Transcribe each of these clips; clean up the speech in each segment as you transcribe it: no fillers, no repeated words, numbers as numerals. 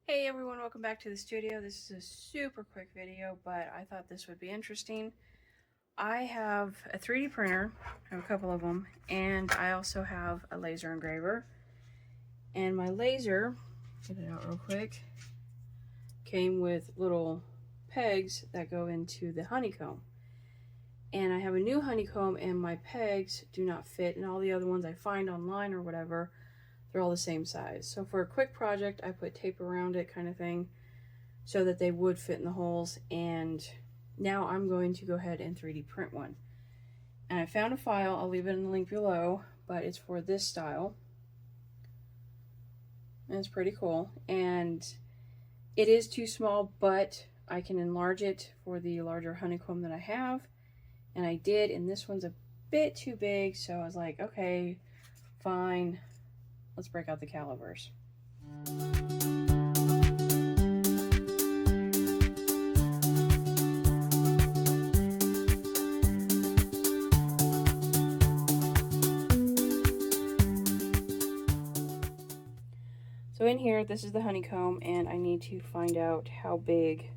Hey everyone, welcome back to the studio. This is a super quick video, but I thought this would be interesting. I have a 3D printer, I have a couple of them, and I also have a laser engraver. And my laser, get it out real quick, came with little pegs that go into the honeycomb. And I have a new honeycomb and my pegs do not fit, and all the other ones I find online or whatever, they're all the same size. So for a quick project, I put tape around it kind of thing so that they would fit in the holes. And now I'm going to go ahead and 3D print one. And I found a file, I'll leave it in the link below, but it's for this style. And it's pretty cool. And it is too small, but I can enlarge it for the larger honeycomb that I have. And I did, and this one's a bit too big, so I was like, okay, fine. Let's break out the calipers. So in here, this is the honeycomb, and I need to find out how big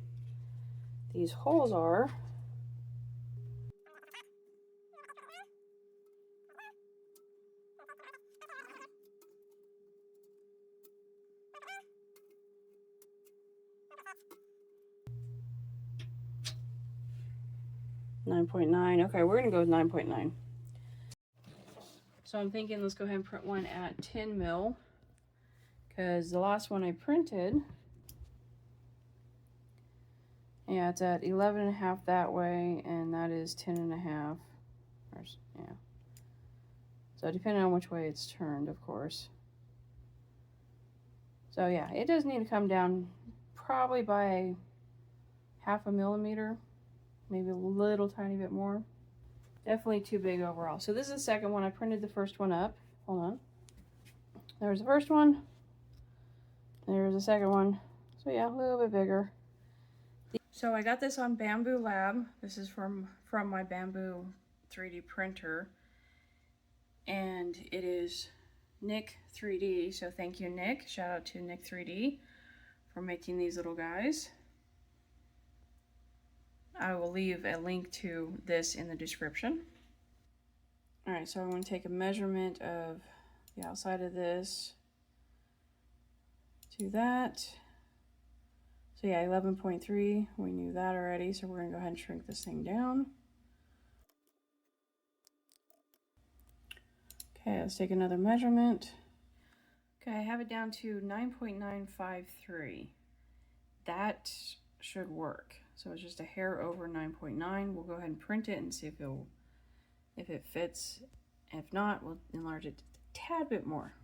these holes are. .9. Okay, we're gonna go with 9.9. So I'm thinking let's go ahead and print one at 10 mil, because the last one I printed, yeah, it's at 11.5 that way, and that is 10.5. Yeah. So depending on which way it's turned, of course. So yeah, it does need to come down probably by 0.5 millimeter, maybe a little tiny bit more. Definitely too big overall. So this is the second one. I printed the first one up. Hold on. There's the first one. There's the second one. So yeah, a little bit bigger. So I got this on Bambulab. This is from my Bamboo 3D printer. And it is Nick 3D. So thank you, Nick. Shout out to Nick 3D for making these little guys. I will leave a link to this in the description. All right, so I'm going to take a measurement of the outside of this to that. So yeah, 11.3, we knew that already, so we're going to go ahead and shrink this thing down. Okay, let's take another measurement. Okay, I have it down to 9.953. That should work. So it's just a hair over 9.9. We'll go ahead and print it and see if it fits. If not, we'll enlarge it a tad bit more.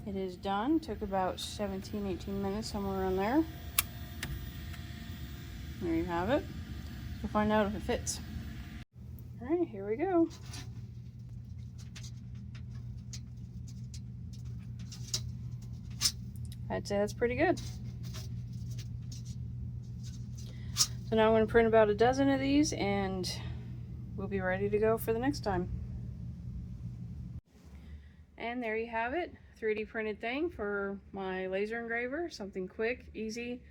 It is done. Took about 17-18 minutes, somewhere around there. There you have it. We'll find out if it fits. All right, here we go. I'd say that's pretty good. So now I'm going to print about a dozen of these and we'll be ready to go for the next time. And there you have it, 3D printed thing for my laser engraver. Something quick, easy.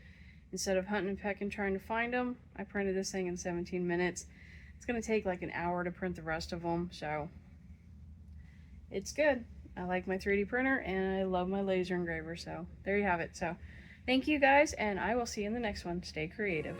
Instead of hunting and pecking trying to find them, I printed this thing in 17 minutes. It's going to take like an hour to print the rest of them, so it's good. I like my 3D printer and I love my laser engraver, so there you have it. So thank you guys, and I will see you in the next one. Stay creative.